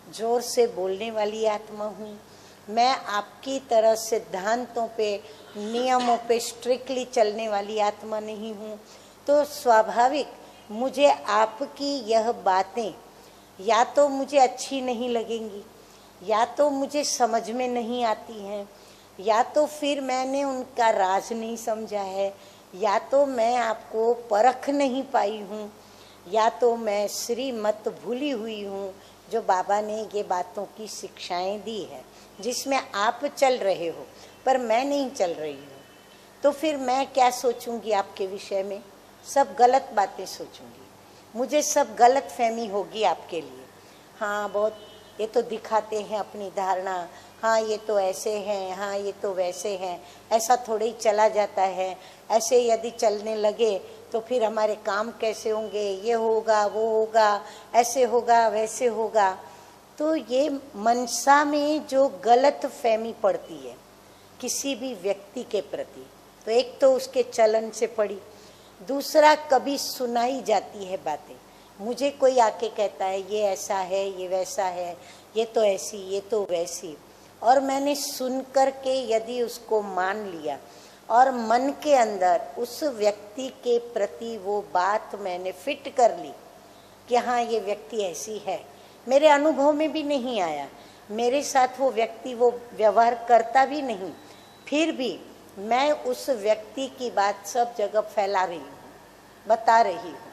C: जोर से बोलने वाली आत्मा हूँ, मैं आपकी तरह सिद्धांतों पे, नियमों पे स्ट्रिक्टली चलने वाली आत्मा नहीं हूँ, तो स्वाभाविक मुझे आपकी यह बातें या तो मुझे अच्छी नहीं लगेंगी, या तो मुझे समझ में नहीं आती हैं, या तो फिर मैंने उनका राज नहीं समझा है, या तो मैं आपको परख नहीं पाई हूँ, या तो मैं श्रीमत भूली हुई हूँ जो बाबा ने ये बातों की शिक्षाएं दी है, जिसमें आप चल रहे हो पर मैं नहीं चल रही हूँ। तो फिर मैं क्या सोचूंगी आपके विषय में? सब गलत बातें सोचूंगी, मुझे सब गलत फहमी होगी आपके लिए। हाँ, बहुत ये तो दिखाते हैं अपनी धारणा, हाँ ये तो ऐसे हैं, हाँ ये तो वैसे हैं, ऐसा थोड़े ही चला जाता है। ऐसे यदि चलने लगे तो फिर हमारे काम कैसे होंगे, ये होगा वो होगा, ऐसे होगा वैसे होगा। तो ये मनसा में जो गलत फहमी पड़ती है किसी भी व्यक्ति के प्रति, तो एक तो उसके चलन से पड़ी, दूसरा कभी सुनाई जाती है बातें। मुझे कोई आके कहता है ये ऐसा है, ये वैसा है, ये तो ऐसी, ये तो वैसी, और मैंने सुन कर के यदि उसको मान लिया और मन के अंदर उस व्यक्ति के प्रति वो बात मैंने फिट कर ली कि हाँ ये व्यक्ति ऐसी है, मेरे अनुभव में भी नहीं आया, मेरे साथ वो व्यक्ति वो व्यवहार करता भी नहीं, फिर भी मैं उस व्यक्ति की बात सब जगह फैला रही हूँ, बता रही हूँ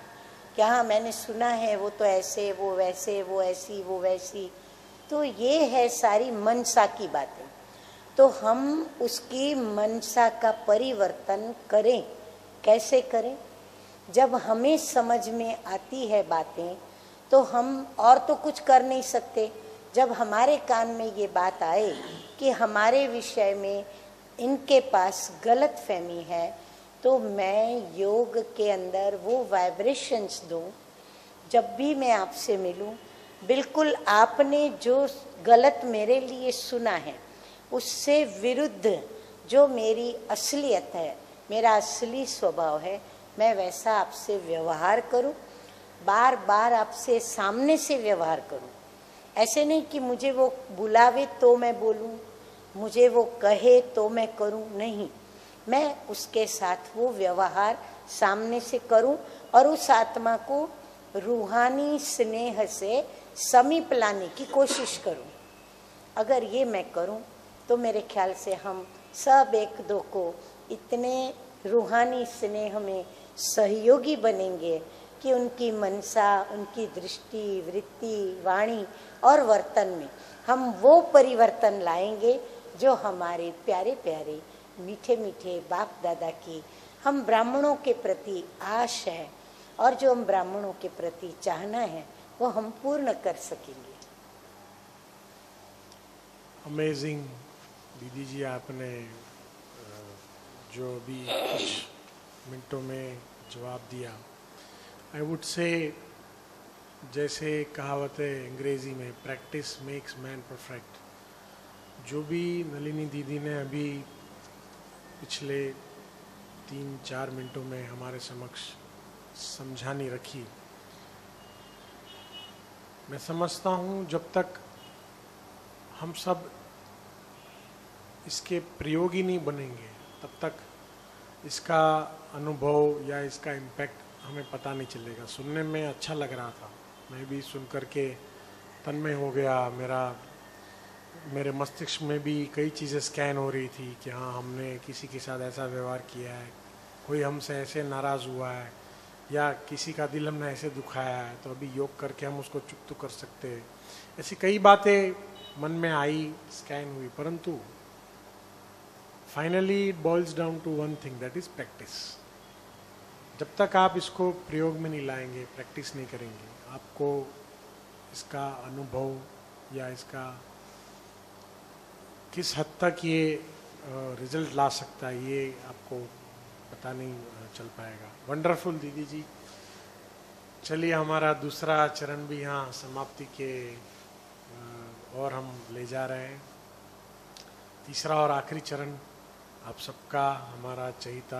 C: कि हाँ मैंने सुना है वो तो ऐसे, वो वैसे, वो ऐसी, वो वैसी। तो ये है सारी मनसा की बातें। तो हम उसकी मनसा का परिवर्तन करें, कैसे करें? जब हमें समझ में आती है बातें तो हम और तो कुछ कर नहीं सकते। जब हमारे कान में ये बात आए कि हमारे विषय में इनके पास गलत फहमी है, तो मैं योग के अंदर वो वाइब्रेशंस दूं। जब भी मैं आपसे मिलूं, बिल्कुल आपने जो गलत मेरे लिए सुना है उससे विरुद्ध जो मेरी असलियत है, मेरा असली स्वभाव है, मैं वैसा आपसे व्यवहार करूं, बार बार आपसे सामने से व्यवहार करूं। ऐसे नहीं कि मुझे वो बुलावे तो मैं बोलूं, मुझे वो कहे तो मैं करूं, नहीं, मैं उसके साथ वो व्यवहार सामने से करूं और उस आत्मा को रूहानी स्नेह से समीप लाने की कोशिश करूं। अगर ये मैं करूं तो मेरे ख्याल से हम सब एक दो को इतने रूहानी स्नेह में सहयोगी बनेंगे कि उनकी मनसा, उनकी दृष्टि, वृत्ति, वाणी और वर्तन में हम वो परिवर्तन लाएंगे जो हमारे प्यारे प्यारे मीठे मीठे बाप दादा की हम ब्राह्मणों के प्रति आश है और जो हम ब्राह्मणों के प्रति चाहना है वो हम पूर्ण कर सकेंगे।
B: अमेजिंग दीदी जी, आपने जो भी कुछ मिनटों में जवाब दिया, आई वुड से जैसे कहावत है अंग्रेजी में, प्रैक्टिस मेक्स मैन परफेक्ट। जो भी नलिनी दीदी ने अभी पिछले 3-4 मिनटों में हमारे समक्ष समझानी रखी, मैं समझता हूँ जब तक हम सब इसके प्रयोगी नहीं बनेंगे तब तक इसका अनुभव या इसका इम्पैक्ट हमें पता नहीं चलेगा। सुनने में अच्छा लग रहा था, मैं भी सुन करके तन्मय हो गया, मेरे मस्तिष्क में भी कई चीज़ें स्कैन हो रही थी कि हाँ हमने किसी के साथ ऐसा व्यवहार किया है, कोई हमसे ऐसे नाराज़ हुआ है, या किसी का दिल हमने ऐसे दुखाया है, तो अभी योग करके हम उसको चुप तो कर सकते हैं। ऐसी कई बातें मन में आई, स्कैन हुई, परंतु finally it boils down to one thing, that is practice. जब तक आप इसको प्रयोग में नहीं लाएंगे, प्रैक्टिस नहीं करेंगे, आपको इसका अनुभव या इसका किस हद तक ये रिजल्ट ला सकता है ये आपको पता नहीं चल पाएगा। वंडरफुल दीदी जी। चलिए हमारा दूसरा चरण भी यहाँ समाप्ति के और हम ले जा रहे हैं। तीसरा और आखिरी चरण आप सबका, हमारा चहिता,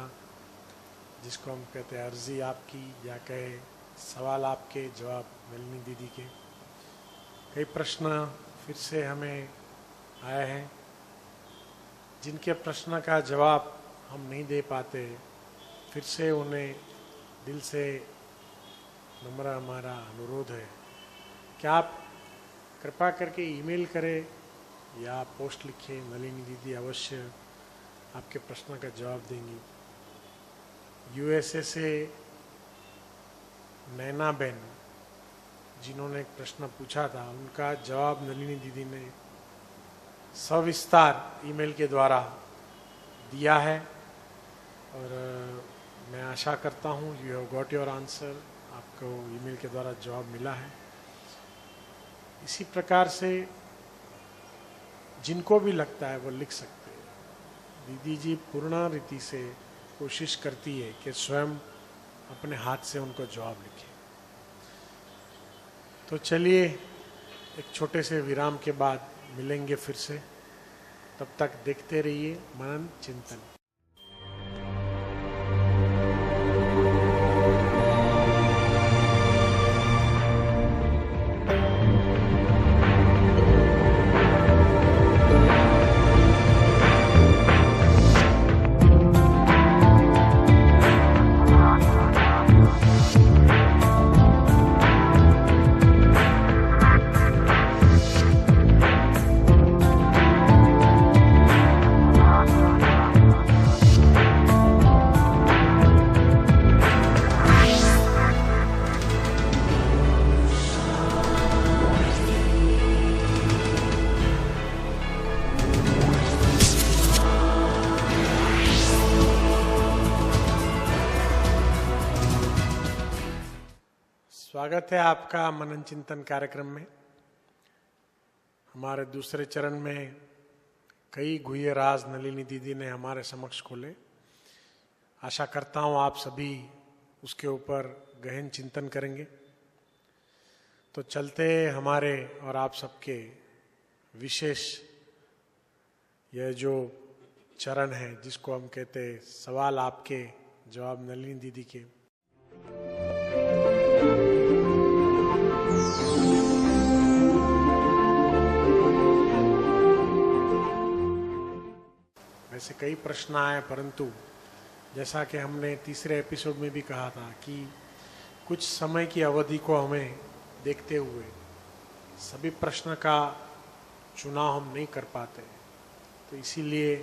B: जिसको हम कहते हैं अर्जी आपकी या कहे सवाल आपके, जवाब नलिनी दीदी के। कई प्रश्न फिर से हमें आए हैं, जिनके प्रश्न का जवाब हम नहीं दे पाते, फिर से उन्हें दिल से नम्र हमारा अनुरोध है कि आप कृपा करके ईमेल करें या पोस्ट लिखें। नलिनी दीदी अवश्य आपके प्रश्न का जवाब देंगी। यूएसए से नैना बहन, जिन्होंने एक प्रश्न पूछा था, उनका जवाब नलिनी दीदी ने सविस्तार ईमेल के द्वारा दिया है और मैं आशा करता हूँ you have got your answer, आपको ईमेल के द्वारा जवाब मिला है। इसी प्रकार से जिनको भी लगता है वो लिख सकते हैं। दीदी जी पूर्ण रीति से कोशिश करती है कि स्वयं अपने हाथ से उनको जवाब लिखे। तो चलिए एक छोटे से विराम के बाद मिलेंगे फिर से। तब तक देखते रहिए मनन चिंतन। स्वागत है आपका मनन चिंतन कार्यक्रम में। हमारे दूसरे चरण में कई गुह्य राज नलिनी दीदी ने हमारे समक्ष खोले। आशा करता हूँ आप सभी उसके ऊपर गहन चिंतन करेंगे। तो चलते हमारे और आप सबके विशेष यह जो चरण है जिसको हम कहते हैं सवाल आपके जवाब नलिनी दीदी के। वैसे कई प्रश्न आए, परंतु जैसा कि हमने तीसरे एपिसोड में भी कहा था कि कुछ समय की अवधि को हमें देखते हुए सभी प्रश्न का चुनाव हम नहीं कर पाते। तो इसीलिए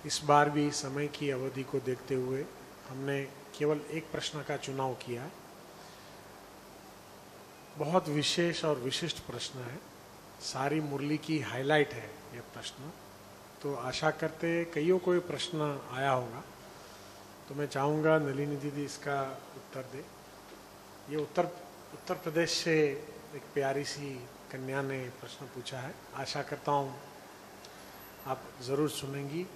B: इस बार भी समय की अवधि को देखते हुए हमने केवल एक प्रश्न का चुनाव किया। बहुत विशेष और विशिष्ट प्रश्न है, सारी मुरली की हाईलाइट है यह प्रश्न। तो आशा करते कईयों को ये प्रश्न आया होगा, तो मैं चाहूँगा नलिनी दीदी इसका उत्तर दे। ये उत्तर प्रदेश से एक प्यारी सी कन्या ने प्रश्न पूछा है। आशा करता हूँ आप ज़रूर सुनेंगी।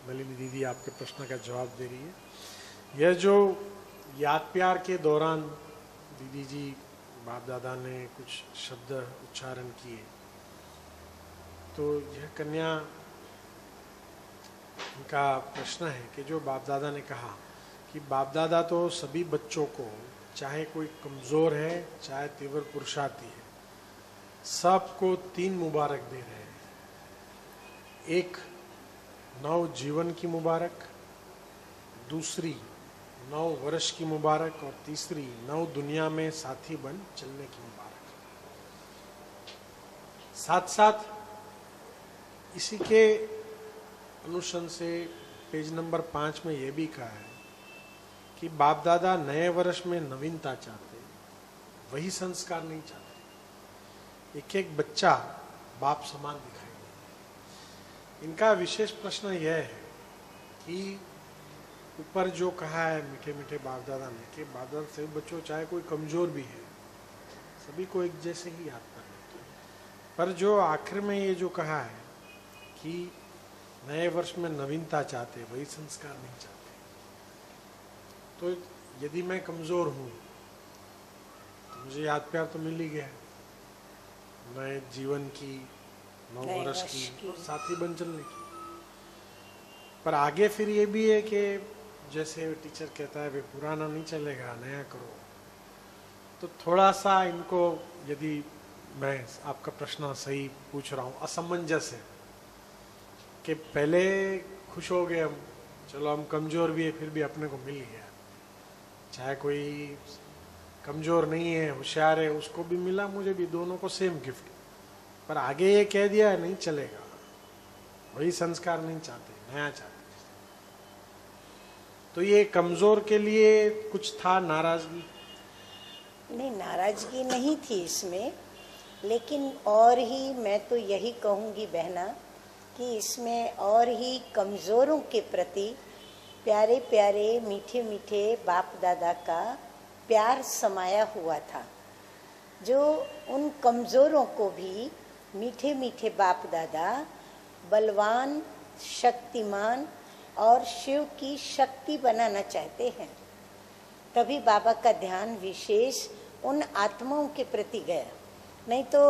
B: नलिनी दीदी आपके प्रश्न का जवाब दे रही है। यह जो याद प्यार के दौरान दीदी जी बाप दादा ने कुछ शब्द उच्चारण किए, तो यह कन्या इनका प्रश्न है कि जो बाप दादा ने कहा कि बाप दादा तो सभी बच्चों को, चाहे कोई कमज़ोर है चाहे तीव्र पुरुषार्थी है, सबको 3 मुबारक दे रहे हैं। एक नव जीवन की मुबारक, दूसरी 9 वर्ष की मुबारक और तीसरी 9 दुनिया में साथी बन चलने की मुबारक। साथ साथ इसी के अनुसंधान से पेज नंबर 5 में यह भी कहा है कि बाप दादा नए वर्ष में नवीनता चाहते, वही संस्कार नहीं चाहते। एक एक बच्चा बाप समान दिखाई दे। इनका विशेष प्रश्न यह है कि ऊपर जो कहा है मीठे मीठे बाप दादा ने कि बाप दादा सभी बच्चों, चाहे कोई कमजोर भी है, सभी को एक जैसे ही याद कर लेते हैं। पर जो आखिर में ये जो कहा है कि नए वर्ष में नवीनता चाहते, वही संस्कार नहीं चाहते। तो यदि मैं कमजोर हूँ तो मुझे याद प्यार तो मिल ही गया, नए जीवन की, 9 वर्ष की, और साथी बन चलने की। पर आगे फिर ये भी है कि जैसे टीचर कहता है वे पुराना नहीं चलेगा, नया करो। तो थोड़ा सा इनको, यदि मैं आपका प्रश्न सही पूछ रहा हूँ, असमंजस है कि पहले खुश हो गए हम, चलो हम कमजोर भी है फिर भी अपने को मिल गया। चाहे कोई कमजोर नहीं है, होशियार है, उसको भी मिला, मुझे भी, दोनों को सेम गिफ्ट। पर आगे ये कह दिया नहीं चलेगा, वही संस्कार नहीं चाहते, नया चाहते। तो ये कमजोर के लिए कुछ था नाराजगी?
C: नहीं, नाराजगी नहीं थी इसमें, लेकिन और ही मैं तो यही कहूँगी बहना कि इसमें और ही कमज़ोरों के प्रति प्यारे प्यारे मीठे मीठे बाप दादा का प्यार समाया हुआ था। जो उन कमज़ोरों को भी मीठे मीठे बाप दादा बलवान, शक्तिमान और शिव की शक्ति बनाना चाहते हैं। तभी बाबा का ध्यान विशेष उन आत्माओं के प्रति गया। नहीं तो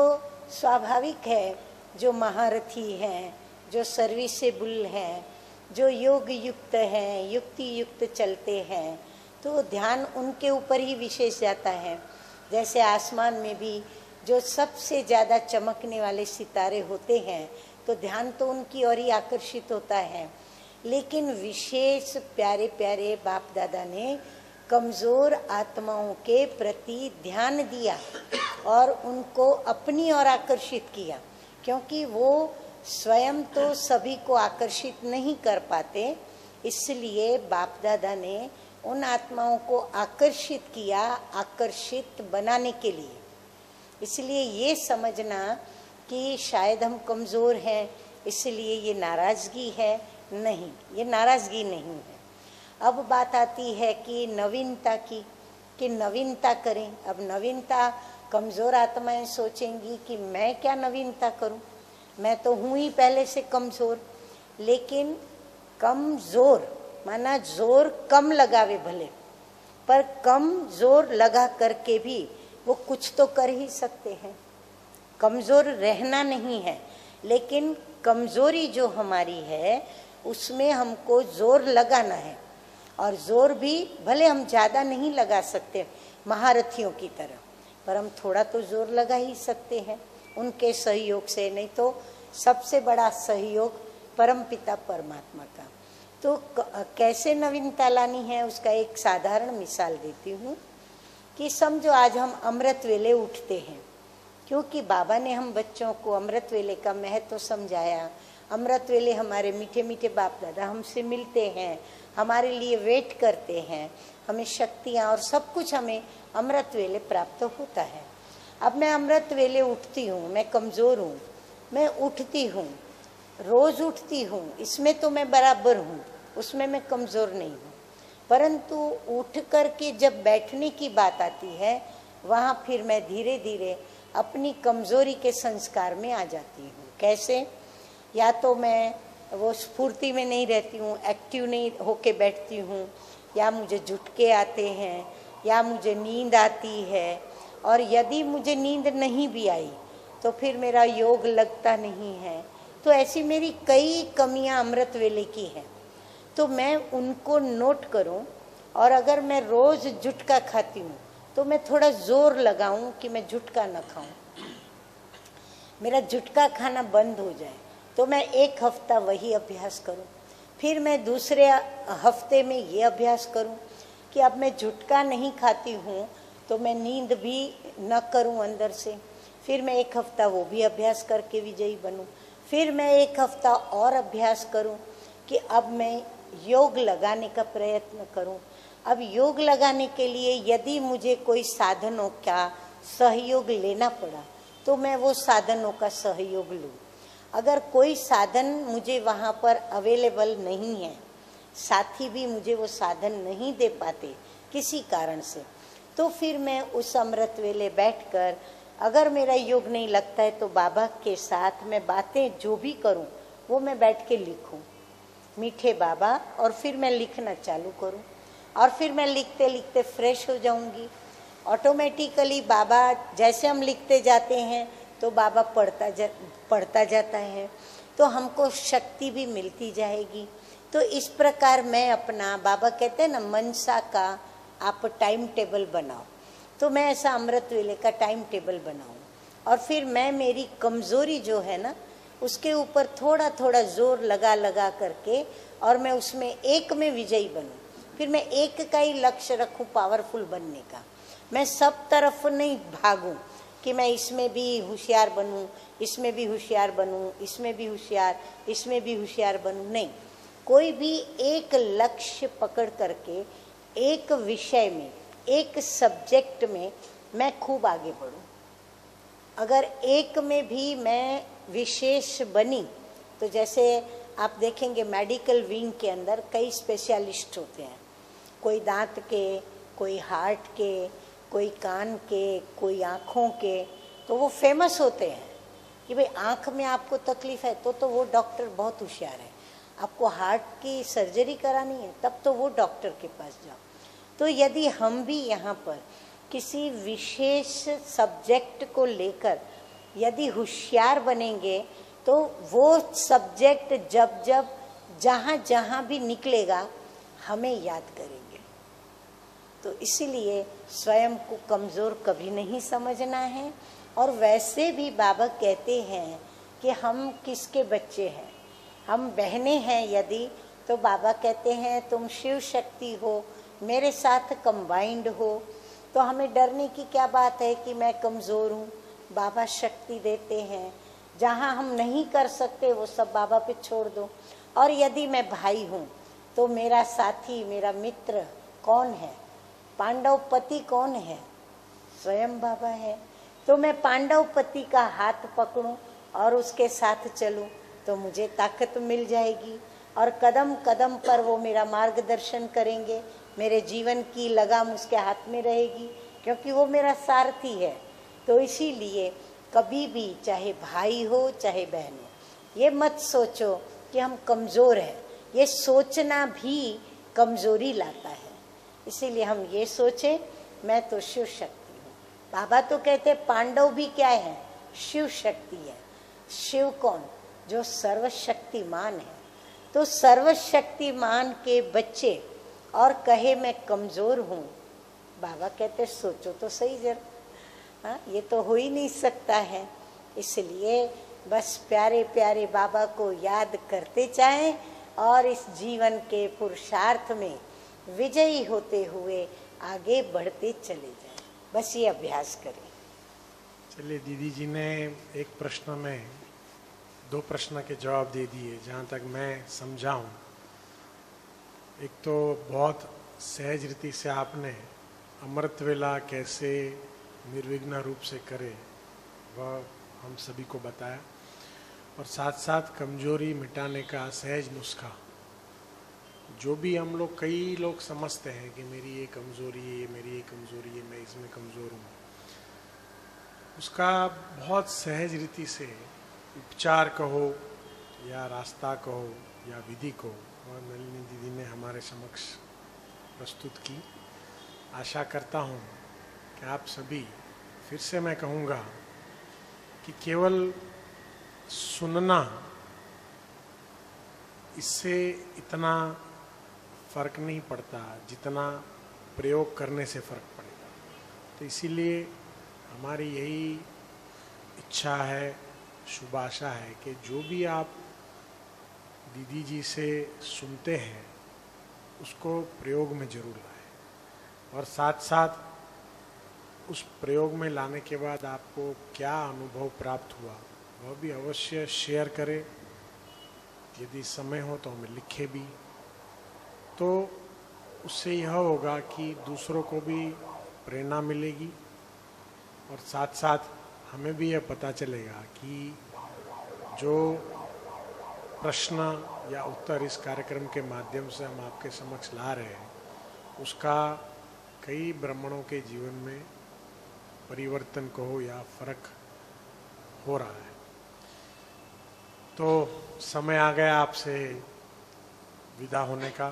C: स्वाभाविक है, जो महारथी हैं, जो सर्विसेबल हैं, जो योग युक्त हैं, युक्ति युक्त चलते हैं, तो ध्यान उनके ऊपर ही विशेष जाता है। जैसे आसमान में भी जो सबसे ज़्यादा चमकने वाले सितारे होते हैं, तो ध्यान तो उनकी ओर ही आकर्षित होता है। लेकिन विशेष प्यारे प्यारे बाप दादा ने कमज़ोर आत्माओं के प्रति ध्यान दिया और उनको अपनी ओर आकर्षित किया, क्योंकि वो स्वयं तो सभी को आकर्षित नहीं कर पाते। इसलिए बाप दादा ने उन आत्माओं को आकर्षित किया, आकर्षित बनाने के लिए। इसलिए ये समझना कि शायद हम कमज़ोर हैं इसलिए ये नाराज़गी है, नहीं, ये नाराज़गी नहीं है। अब बात आती है कि नवीनता की, कि नवीनता करें। अब नवीनता, कमज़ोर आत्माएं सोचेंगी कि मैं क्या नवीनता करूं, मैं तो हूँ ही पहले से कमज़ोर। लेकिन कमज़ोर माना जोर कम लगावे भले, पर कम जोर लगा करके भी वो कुछ तो कर ही सकते हैं। कमज़ोर रहना नहीं है, लेकिन कमज़ोरी जो हमारी है उसमें हमको जोर लगाना है। और जोर भी भले हम ज़्यादा नहीं लगा सकते महारथियों की तरह, पर हम थोड़ा तो जोर लगा ही सकते हैं उनके सहयोग से। नहीं तो सबसे बड़ा सहयोग परमपिता परमात्मा का। तो कैसे नवीनता लानी है उसका एक साधारण मिसाल देती हूँ कि समझो आज हम अमृत वेले उठते हैं, क्योंकि बाबा ने हम बच्चों को अमृत वेले का महत्व तो समझाया। अमृत वेले हमारे मीठे मीठे बाप दादा हमसे मिलते हैं, हमारे लिए वेट करते हैं, हमें शक्तियाँ और सब कुछ हमें अमृत वेले प्राप्त होता है। अब मैं अमृत वेले उठती हूँ, मैं कमज़ोर हूँ, मैं उठती हूँ, रोज़ उठती हूँ, इसमें तो मैं बराबर हूँ, उसमें मैं कमज़ोर नहीं हूँ। परंतु उठ कर के जब बैठने की बात आती है, वहाँ फिर मैं धीरे धीरे अपनी कमज़ोरी के संस्कार में आ जाती हूँ। कैसे? या तो मैं वो स्फूर्ति में नहीं रहती हूँ, एक्टिव नहीं होके बैठती हूँ, या मुझे झुटके आते हैं, या मुझे नींद आती है। और यदि मुझे नींद नहीं भी आई तो फिर मेरा योग लगता नहीं है। तो ऐसी मेरी कई कमियां अमृत वेले की हैं। तो मैं उनको नोट करूं, और अगर मैं रोज़ झुटका खाती हूँ तो मैं थोड़ा जोर लगाऊं कि मैं झुटका न खाऊं, मेरा झुटका खाना बंद हो जाए। तो मैं एक हफ्ता वही अभ्यास करूं, फिर मैं दूसरे हफ्ते में ये अभ्यास करूं कि अब मैं झुटका नहीं खाती हूँ तो मैं नींद भी न करूं अंदर से। फिर मैं एक हफ्ता वो भी अभ्यास करके विजयी बनूं। फिर मैं एक हफ्ता और अभ्यास करूं कि अब मैं योग लगाने का प्रयत्न करूं। अब योग लगाने के लिए यदि मुझे कोई साधनों का सहयोग लेना पड़ा तो मैं वो साधनों का सहयोग लूं। अगर कोई साधन मुझे वहाँ पर अवेलेबल नहीं है, साथी भी मुझे वो साधन नहीं दे पाते किसी कारण से, तो फिर मैं उस अमृत वेले बैठकर, अगर मेरा योग नहीं लगता है तो बाबा के साथ मैं बातें जो भी करूं वो मैं बैठ के लिखूं, मीठे बाबा, और फिर मैं लिखना चालू करूं। और फिर मैं लिखते लिखते फ्रेश हो जाऊंगी। ऑटोमेटिकली बाबा, जैसे हम लिखते जाते हैं तो बाबा पढ़ता जाता है, तो हमको शक्ति भी मिलती जाएगी। तो इस प्रकार मैं अपना, बाबा कहते हैं ना, मनसा का आप टाइम टेबल बनाओ। तो मैं ऐसा अमृत वेले का टाइम टेबल बनाऊं, और फिर मैं मेरी कमज़ोरी जो है ना उसके ऊपर थोड़ा थोड़ा जोर लगा लगा करके, और मैं उसमें एक में विजयी बनूं। फिर मैं एक का ही लक्ष्य रखूं, पावरफुल बनने का। मैं सब तरफ नहीं भागूं कि मैं इसमें भी होशियार बनूं, इसमें भी होशियार बनूं, इसमें भी होशियार, इसमें भी होशियार बनूं। नहीं, कोई भी एक लक्ष्य पकड़ करके एक विषय में, एक सब्जेक्ट में मैं खूब आगे बढ़ूं। अगर एक में भी मैं विशेष बनी, तो जैसे आप देखेंगे मेडिकल विंग के अंदर कई स्पेशलिस्ट होते हैं, कोई दांत के, कोई हार्ट के, कोई कान के, कोई आँखों के, तो वो फेमस होते हैं कि भाई आँख में आपको तकलीफ है तो वो डॉक्टर बहुत होशियार है। आपको हार्ट की सर्जरी करानी है तब तो वो डॉक्टर के पास जाओ। तो यदि हम भी यहाँ पर किसी विशेष सब्जेक्ट को लेकर यदि होशियार बनेंगे तो वो सब्जेक्ट जब जब जहाँ जहाँ भी निकलेगा हमें याद करेंगे। तो इसीलिए स्वयं को कमज़ोर कभी नहीं समझना है। और वैसे भी बाबा कहते हैं कि हम किसके बच्चे हैं, हम बहनें हैं यदि, तो बाबा कहते हैं तुम शिव शक्ति हो, मेरे साथ कंबाइंड हो, तो हमें डरने की क्या बात है कि मैं कमज़ोर हूँ। बाबा शक्ति देते हैं, जहाँ हम नहीं कर सकते वो सब बाबा पे छोड़ दो। और यदि मैं भाई हूँ तो मेरा साथी, मेरा मित्र कौन है? पांडव पति कौन है? स्वयं बाबा है। तो मैं पांडव पति का हाथ पकड़ूं और उसके साथ चलूं तो मुझे ताकत मिल जाएगी और कदम कदम पर वो मेरा मार्गदर्शन करेंगे। मेरे जीवन की लगाम उसके हाथ में रहेगी क्योंकि वो मेरा सारथी है। तो इसीलिए कभी भी चाहे भाई हो चाहे बहन हो, ये मत सोचो कि हम कमज़ोर हैं। ये सोचना भी कमज़ोरी लाता है। इसीलिए हम ये सोचें मैं तो शिव शक्ति हूँ। बाबा तो कहते पांडव भी क्या है? शिव शक्ति है। शिव कौन? जो सर्वशक्तिमान है। तो सर्वशक्तिमान के बच्चे और कहे मैं कमज़ोर हूँ, बाबा कहते सोचो तो सही जरा। हाँ, ये तो हो ही नहीं सकता है। इसलिए बस प्यारे प्यारे बाबा को याद करते जाएं और इस जीवन के पुरुषार्थ में विजयी होते हुए आगे बढ़ते चले जाएं। बस ये अभ्यास करें।
B: चलिए, दीदी जी ने एक प्रश्न में 2 प्रश्न के जवाब दे दिए जहाँ तक मैं समझा हूँ। एक तो बहुत सहज रीति से आपने अमृत वेला कैसे निर्विघ्न रूप से करे वह हम सभी को बताया, और साथ साथ कमजोरी मिटाने का सहज नुस्खा, जो भी हम लोग कई लोग समझते हैं कि मेरी ये कमजोरी है, मेरी ये कमजोरी है, मैं इसमें कमजोर हूँ, उसका बहुत सहज रीति से उपचार कहो या रास्ता कहो या विधि को और नलिनी दीदी ने हमारे समक्ष प्रस्तुत की। आशा करता हूँ कि आप सभी, फिर से मैं कहूँगा कि केवल सुनना इससे इतना फर्क नहीं पड़ता जितना प्रयोग करने से फर्क पड़ेगा। तो इसीलिए हमारी यही इच्छा है, शुभ आशा है कि जो भी आप दीदी जी से सुनते हैं उसको प्रयोग में जरूर लाएं, और साथ साथ उस प्रयोग में लाने के बाद आपको क्या अनुभव प्राप्त हुआ वह भी अवश्य शेयर करें। यदि समय हो तो हमें लिखे भी, तो उससे यह होगा कि दूसरों को भी प्रेरणा मिलेगी और साथ साथ हमें भी यह पता चलेगा कि जो प्रश्न या उत्तर इस कार्यक्रम के माध्यम से हम आपके समक्ष ला रहे हैं उसका कई ब्राह्मणों के जीवन में परिवर्तन कहो या फर्क हो रहा है। तो समय आ गया आपसे विदा होने का।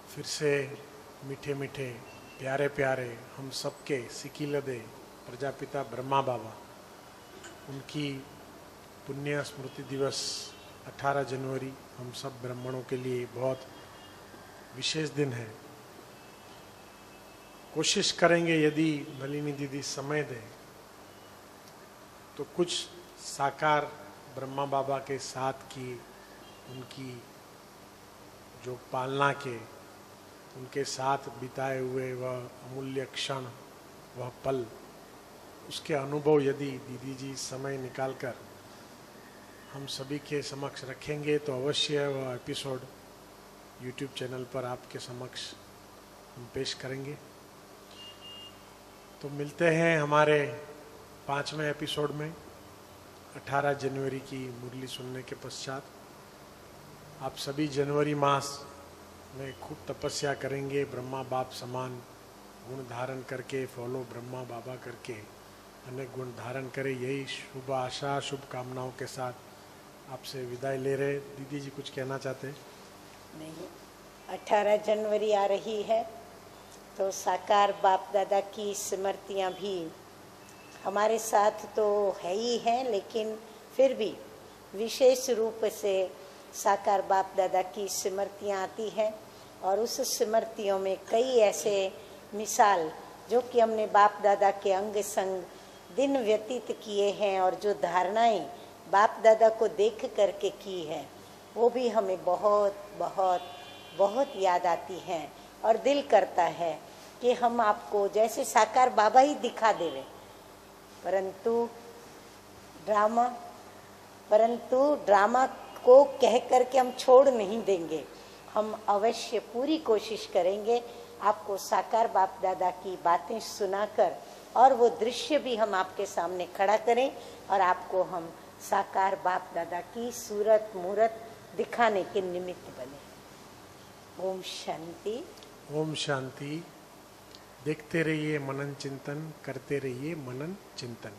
B: फिर से मीठे मीठे प्यारे प्यारे हम सबके सिकीलदे प्रजापिता ब्रह्मा बाबा, उनकी पुण्य स्मृति दिवस 18 जनवरी हम सब ब्राह्मणों के लिए बहुत विशेष दिन है। कोशिश करेंगे यदि नलिनी दीदी समय दें तो कुछ साकार ब्रह्मा बाबा के साथ की उनकी जो पालना के, उनके साथ बिताए हुए वह अमूल्य क्षण, वह पल, उसके अनुभव यदि दीदी जी समय निकालकर हम सभी के समक्ष रखेंगे तो अवश्य वह एपिसोड YouTube चैनल पर आपके समक्ष हम पेश करेंगे। तो मिलते हैं हमारे 5वें एपिसोड में 18 जनवरी की मुरली सुनने के पश्चात। आप सभी जनवरी मास में खूब तपस्या करेंगे, ब्रह्मा बाप समान गुण धारण करके फॉलो ब्रह्मा बाबा करके अनेक गुण धारण करे, यही शुभ आशा शुभ कामनाओं के साथ आपसे विदाई ले रहे। दीदी जी कुछ कहना चाहते हैं?
C: नहीं, 18 जनवरी आ रही है तो साकार बाप दादा की स्मृतियाँ भी हमारे साथ तो है ही हैं, लेकिन फिर भी विशेष रूप से साकार बाप दादा की स्मृतियाँ आती हैं और उस स्मृतियों में कई ऐसे मिसाल जो कि हमने बाप दादा के अंग संग दिन व्यतीत किए हैं और जो धारणाएं बाप दादा को देख करके की है वो भी हमें बहुत बहुत बहुत याद आती हैं और दिल करता है कि हम आपको जैसे साकार बाबा ही दिखा दे रहे, परंतु ड्रामा को कह करके हम छोड़ नहीं देंगे। हम अवश्य पूरी कोशिश करेंगे आपको साकार बाप दादा की बातें सुनाकर और वो दृश्य भी हम आपके सामने खड़ा करें और आपको हम साकार बाप दादा की सूरत मूरत दिखाने के निमित्त बने। ओम शांति।
B: ओम शांति। देखते रहिए मनन चिंतन, करते रहिए मनन चिंतन।